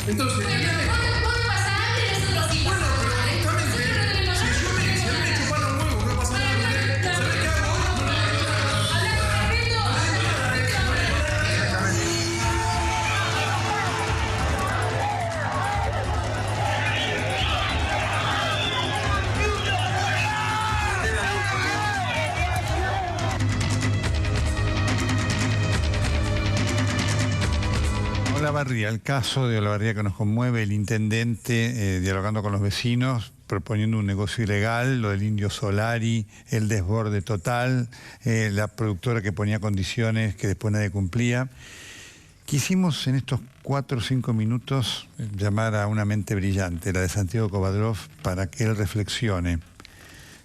Entonces, Bueno, vos no pasa hambre y nosotros sí. bueno, pero justamente, si a mí me chupan los huevos, no pasa nada. ¿Sabés qué hago? Olavarría, el caso de Olavarría que nos conmueve, el intendente dialogando con los vecinos, proponiendo un negocio ilegal, lo del Indio Solari, el desborde total, la productora que ponía condiciones que después nadie cumplía. Quisimos en estos 4 o 5 minutos llamar a una mente brillante, la de Santiago Kovadrov, para que él reflexione,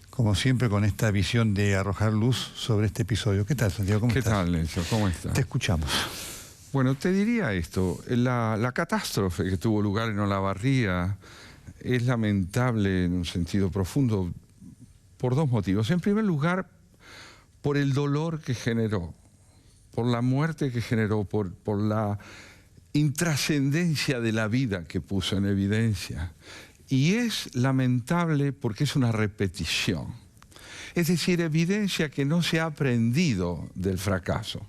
como siempre con esta visión de arrojar luz sobre este episodio. ¿Qué tal, Santiago? ¿Cómo estás? ¿Qué tal, Nelson? ¿Cómo estás? Te escuchamos. Bueno, te diría esto, la catástrofe que tuvo lugar en Olavarría es lamentable en un sentido profundo por 2 motivos. En primer lugar, por el dolor que generó, por la muerte que generó, por la intrascendencia de la vida que puso en evidencia. Y es lamentable porque es una repetición. Es decir, evidencia que no se ha aprendido del fracaso.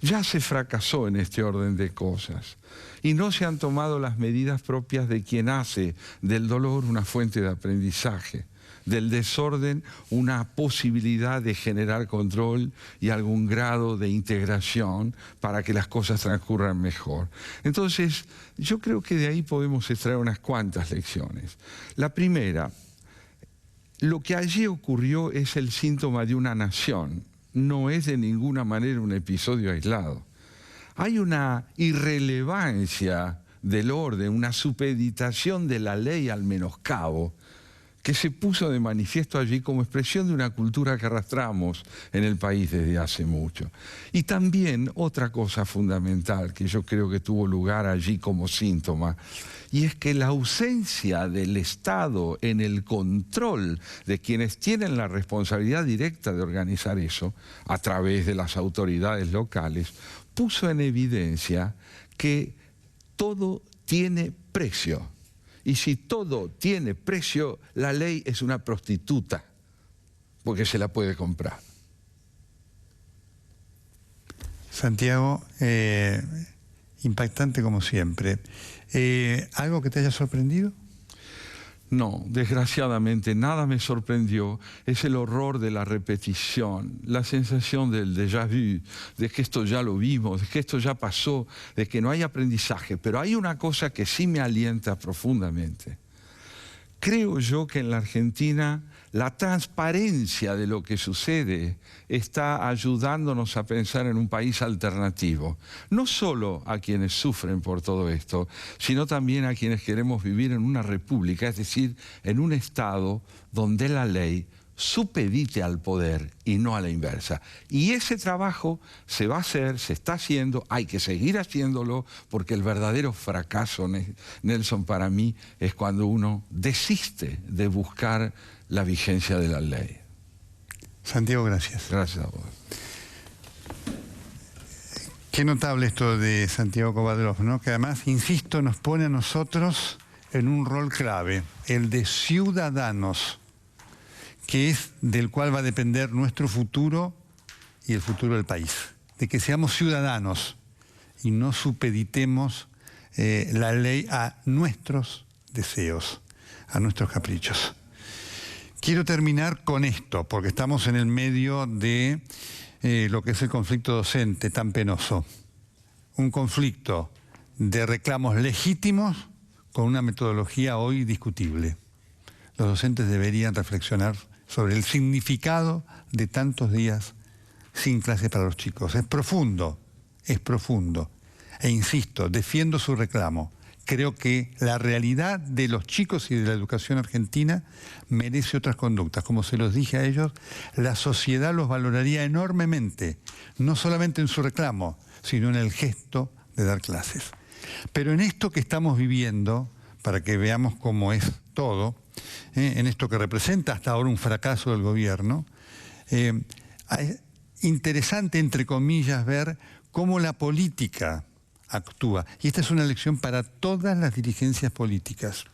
Ya se fracasó en este orden de cosas y no se han tomado las medidas propias de quien hace del dolor una fuente de aprendizaje, del desorden una posibilidad de generar control y algún grado de integración para que las cosas transcurran mejor. Entonces, yo creo que de ahí podemos extraer unas cuantas lecciones. La primera, lo que allí ocurrió es el síntoma de una nación. No es de ninguna manera un episodio aislado. Hay una irrelevancia del orden, una supeditación de la ley al menoscabo, que se puso de manifiesto allí como expresión de una cultura que arrastramos en el país desde hace mucho. Y también otra cosa fundamental que yo creo que tuvo lugar allí como síntoma, y es que la ausencia del Estado en el control de quienes tienen la responsabilidad directa de organizar eso, a través de las autoridades locales, puso en evidencia que todo tiene precio. Y si todo tiene precio, la ley es una prostituta, porque se la puede comprar. Santiago, impactante como siempre. ¿Algo que te haya sorprendido? No, desgraciadamente nada me sorprendió. Es el horror de la repetición, la sensación del déjà vu, de que esto ya lo vimos, de que esto ya pasó, de que no hay aprendizaje. Pero hay una cosa que sí me alienta profundamente. Creo yo que en la Argentina la transparencia de lo que sucede está ayudándonos a pensar en un país alternativo. No solo a quienes sufren por todo esto, sino también a quienes queremos vivir en una república, es decir, en un Estado donde la ley supedite al poder y no a la inversa. Y ese trabajo se va a hacer, se está haciendo, hay que seguir haciéndolo, porque el verdadero fracaso, Nelson, para mí, es cuando uno desiste de buscar la vigencia de la ley. Santiago, gracias. Gracias a vos. Qué notable esto de Santiago Kovadrov, ¿no? Que además, insisto, nos pone a nosotros en un rol clave, el de ciudadanos, que es del cual va a depender nuestro futuro y el futuro del país. De que seamos ciudadanos y no supeditemos la ley a nuestros deseos, a nuestros caprichos. Quiero terminar con esto, porque estamos en el medio de lo que es el conflicto docente tan penoso. Un conflicto de reclamos legítimos con una metodología hoy discutible. Los docentes deberían reflexionar sobre el significado de tantos días sin clase para los chicos. Es profundo. E insisto, defiendo su reclamo. Creo que la realidad de los chicos y de la educación argentina merece otras conductas. Como se los dije a ellos, la sociedad los valoraría enormemente, no solamente en su reclamo, sino en el gesto de dar clases. Pero en esto que estamos viviendo, para que veamos cómo es todo, en esto que representa hasta ahora un fracaso del gobierno, es interesante, entre comillas, ver cómo la política actúa. Y esta es una lección para todas las dirigencias políticas,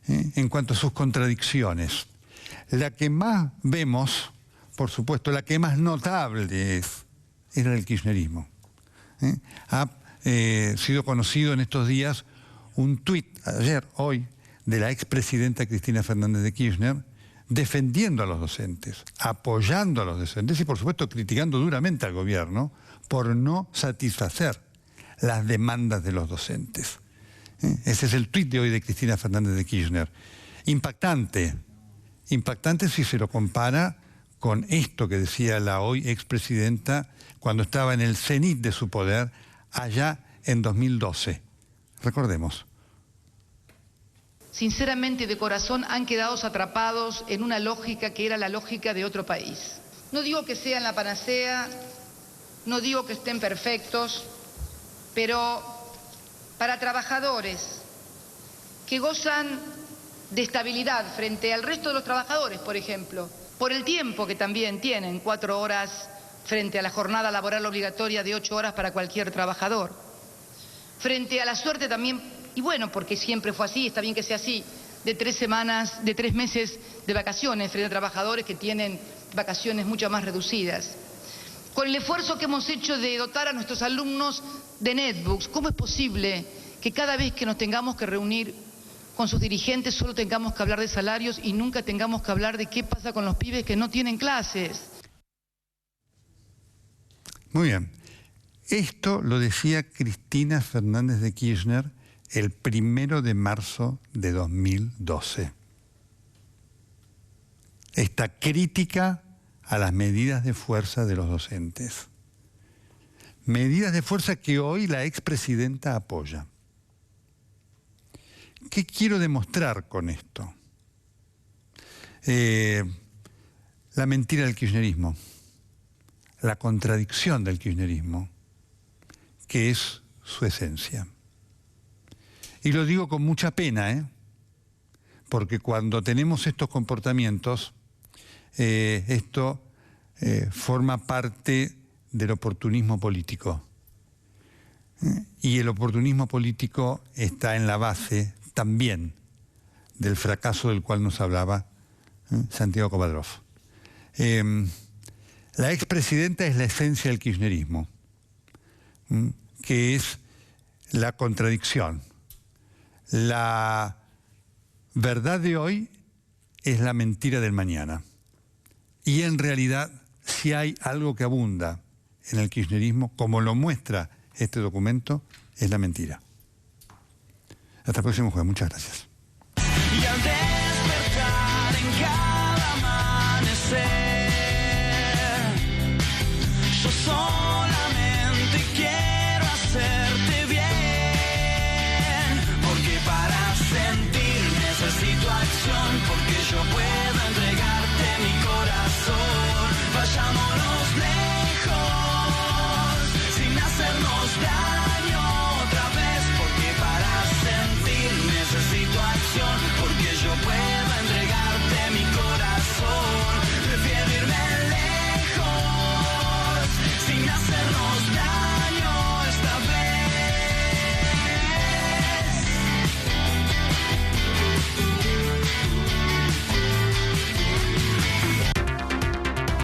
en cuanto a sus contradicciones. La que más vemos, por supuesto, la que más notable es la del kirchnerismo. Ha sido conocido en estos días un tuit, hoy, de la expresidenta Cristina Fernández de Kirchner, defendiendo a los docentes, apoyando a los docentes y, por supuesto, criticando duramente al gobierno por no satisfacer las demandas de los docentes. Ese es el tuit de hoy de Cristina Fernández de Kirchner. Impactante, impactante si se lo compara con esto que decía la hoy expresidenta cuando estaba en el cenit de su poder allá en 2012. Recordemos. Sinceramente, de corazón, han quedado atrapados en una lógica que era la lógica de otro país. No digo que sean la panacea, no digo que estén perfectos, pero para trabajadores que gozan de estabilidad frente al resto de los trabajadores, por ejemplo, por el tiempo que también tienen, 4 horas frente a la jornada laboral obligatoria de 8 horas para cualquier trabajador, frente a la suerte también, y bueno, porque siempre fue así, está bien que sea así, de 3 meses de vacaciones frente a trabajadores que tienen vacaciones mucho más reducidas. Con el esfuerzo que hemos hecho de dotar a nuestros alumnos de netbooks, ¿cómo es posible que cada vez que nos tengamos que reunir con sus dirigentes solo tengamos que hablar de salarios y nunca tengamos que hablar de qué pasa con los pibes que no tienen clases? Muy bien. Esto lo decía Cristina Fernández de Kirchner el 1 de marzo de 2012. Esta crítica a las medidas de fuerza de los docentes. Medidas de fuerza que hoy la expresidenta apoya. ¿Qué quiero demostrar con esto? La mentira del kirchnerismo, la contradicción del kirchnerismo, que es su esencia. Y lo digo con mucha pena, porque cuando tenemos estos comportamientos, esto forma parte del oportunismo político. Y el oportunismo político está en la base también del fracaso del cual nos hablaba Santiago Kovadrov. La expresidenta es la esencia del kirchnerismo, que es la contradicción. La verdad de hoy es la mentira del mañana. Y en realidad, si hay algo que abunda en el kirchnerismo, como lo muestra este documento, es la mentira. Hasta el próximo jueves. Muchas gracias. Y al despertar en cada amanecer, yo solamente quiero hacerte bien, porque para sentir necesito acción, porque yo puedo entregarte mi corazón.